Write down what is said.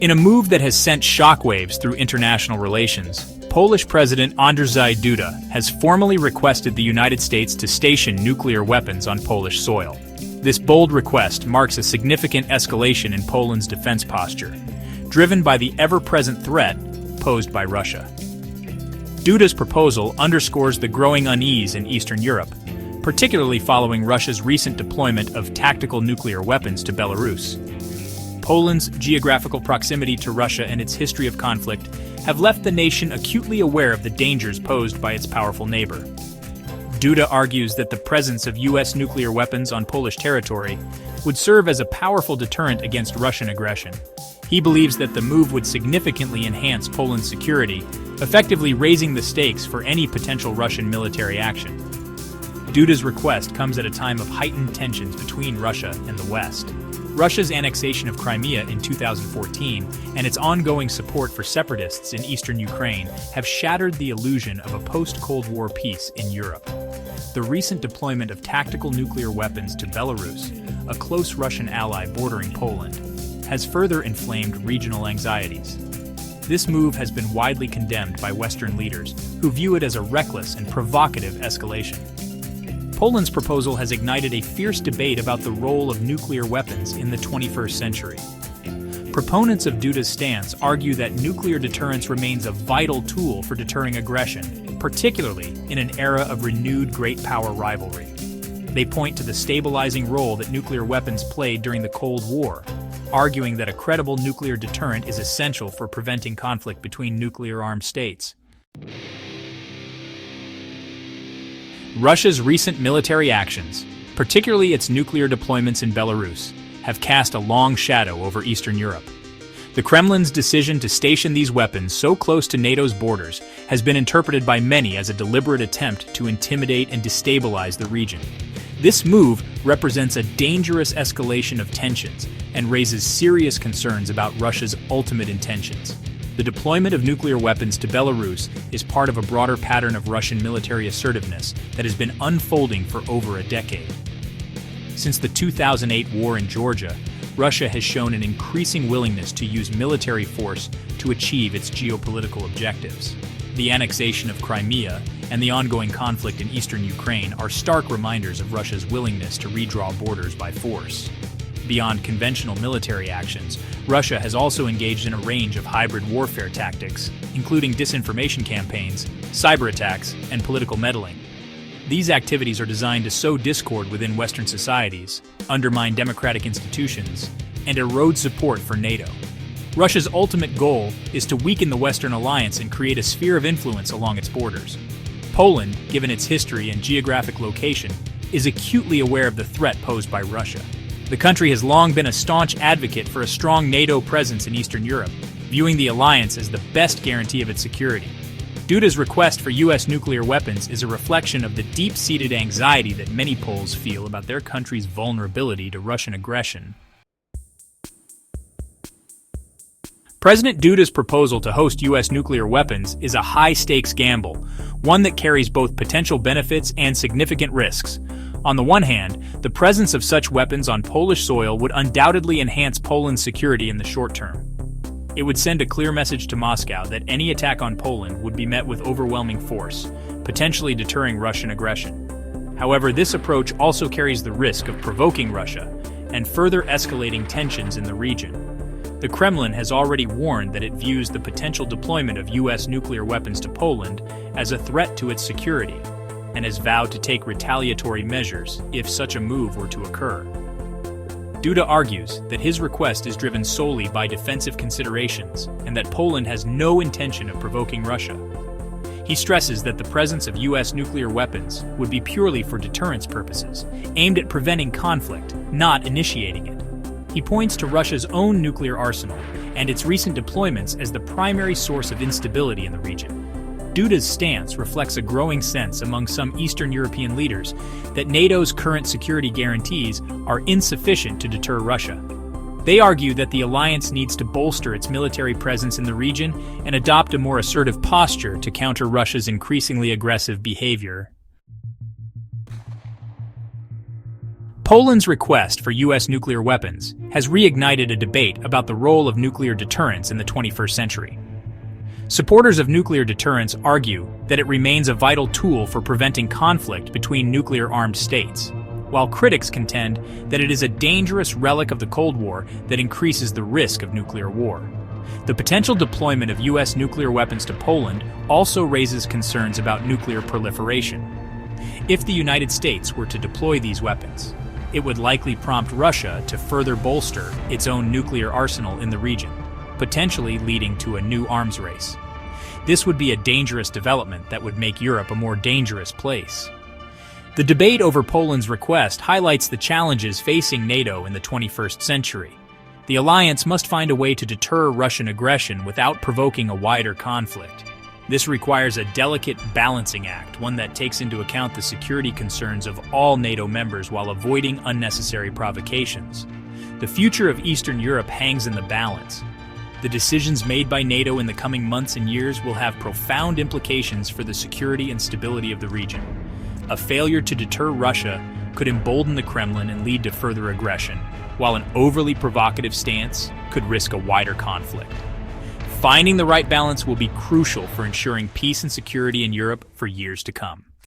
In a move that has sent shockwaves through international relations, Polish President Andrzej Duda has formally requested the United States to station nuclear weapons on Polish soil. This bold request marks a significant escalation in Poland's defense posture, driven by the ever-present threat posed by Russia. Duda's proposal underscores the growing unease in Eastern Europe, particularly following Russia's recent deployment of tactical nuclear weapons to Belarus. Poland's geographical proximity to Russia and its history of conflict have left the nation acutely aware of the dangers posed by its powerful neighbor. Duda argues that the presence of U.S. nuclear weapons on Polish territory would serve as a powerful deterrent against Russian aggression. He believes that the move would significantly enhance Poland's security, effectively raising the stakes for any potential Russian military action. Duda's request comes at a time of heightened tensions between Russia and the West. Russia's annexation of Crimea in 2014 and its ongoing support for separatists in eastern Ukraine have shattered the illusion of a post-Cold War peace in Europe. The recent deployment of tactical nuclear weapons to Belarus, a close Russian ally bordering Poland, has further inflamed regional anxieties. This move has been widely condemned by Western leaders, who view it as a reckless and provocative escalation. Poland's proposal has ignited a fierce debate about the role of nuclear weapons in the 21st century. Proponents of Duda's stance argue that nuclear deterrence remains a vital tool for deterring aggression, particularly in an era of renewed great power rivalry. They point to the stabilizing role that nuclear weapons played during the Cold War, arguing that a credible nuclear deterrent is essential for preventing conflict between nuclear-armed states. Russia's recent military actions, particularly its nuclear deployments in Belarus, have cast a long shadow over Eastern Europe. The Kremlin's decision to station these weapons so close to NATO's borders has been interpreted by many as a deliberate attempt to intimidate and destabilize the region. This move represents a dangerous escalation of tensions and raises serious concerns about Russia's ultimate intentions. The deployment of nuclear weapons to Belarus is part of a broader pattern of Russian military assertiveness that has been unfolding for over a decade. Since the 2008 war in Georgia, Russia has shown an increasing willingness to use military force to achieve its geopolitical objectives. The annexation of Crimea and the ongoing conflict in eastern Ukraine are stark reminders of Russia's willingness to redraw borders by force. Beyond conventional military actions, Russia has also engaged in a range of hybrid warfare tactics, including disinformation campaigns, cyber attacks, and political meddling. These activities are designed to sow discord within Western societies, undermine democratic institutions, and erode support for NATO. Russia's ultimate goal is to weaken the Western alliance and create a sphere of influence along its borders. Poland, given its history and geographic location, is acutely aware of the threat posed by Russia. The country has long been a staunch advocate for a strong NATO presence in Eastern Europe, viewing the alliance as the best guarantee of its security. Duda's request for U.S. nuclear weapons is a reflection of the deep-seated anxiety that many Poles feel about their country's vulnerability to Russian aggression. President Duda's proposal to host U.S. nuclear weapons is a high-stakes gamble, one that carries both potential benefits and significant risks. On the one hand, the presence of such weapons on Polish soil would undoubtedly enhance Poland's security in the short term. It would send a clear message to Moscow that any attack on Poland would be met with overwhelming force, potentially deterring Russian aggression. However, this approach also carries the risk of provoking Russia and further escalating tensions in the region. The Kremlin has already warned that it views the potential deployment of U.S. nuclear weapons to Poland as a threat to its security, and has vowed to take retaliatory measures if such a move were to occur. Duda argues that his request is driven solely by defensive considerations and that Poland has no intention of provoking Russia. He stresses that the presence of U.S. nuclear weapons would be purely for deterrence purposes, aimed at preventing conflict, not initiating it. He points to Russia's own nuclear arsenal and its recent deployments as the primary source of instability in the region. Duda's stance reflects a growing sense among some Eastern European leaders that NATO's current security guarantees are insufficient to deter Russia. They argue that the alliance needs to bolster its military presence in the region and adopt a more assertive posture to counter Russia's increasingly aggressive behavior. Poland's request for U.S. nuclear weapons has reignited a debate about the role of nuclear deterrence in the 21st century. Supporters of nuclear deterrence argue that it remains a vital tool for preventing conflict between nuclear-armed states, while critics contend that it is a dangerous relic of the Cold War that increases the risk of nuclear war. The potential deployment of U.S. nuclear weapons to Poland also raises concerns about nuclear proliferation. If the United States were to deploy these weapons, it would likely prompt Russia to further bolster its own nuclear arsenal in the region, potentially leading to a new arms race. This would be a dangerous development that would make Europe a more dangerous place. The debate over Poland's request highlights the challenges facing NATO in the 21st century. The alliance must find a way to deter Russian aggression without provoking a wider conflict. This requires a delicate balancing act, one that takes into account the security concerns of all NATO members while avoiding unnecessary provocations. The future of Eastern Europe hangs in the balance. The decisions made by NATO in the coming months and years will have profound implications for the security and stability of the region. A failure to deter Russia could embolden the Kremlin and lead to further aggression, while an overly provocative stance could risk a wider conflict. Finding the right balance will be crucial for ensuring peace and security in Europe for years to come.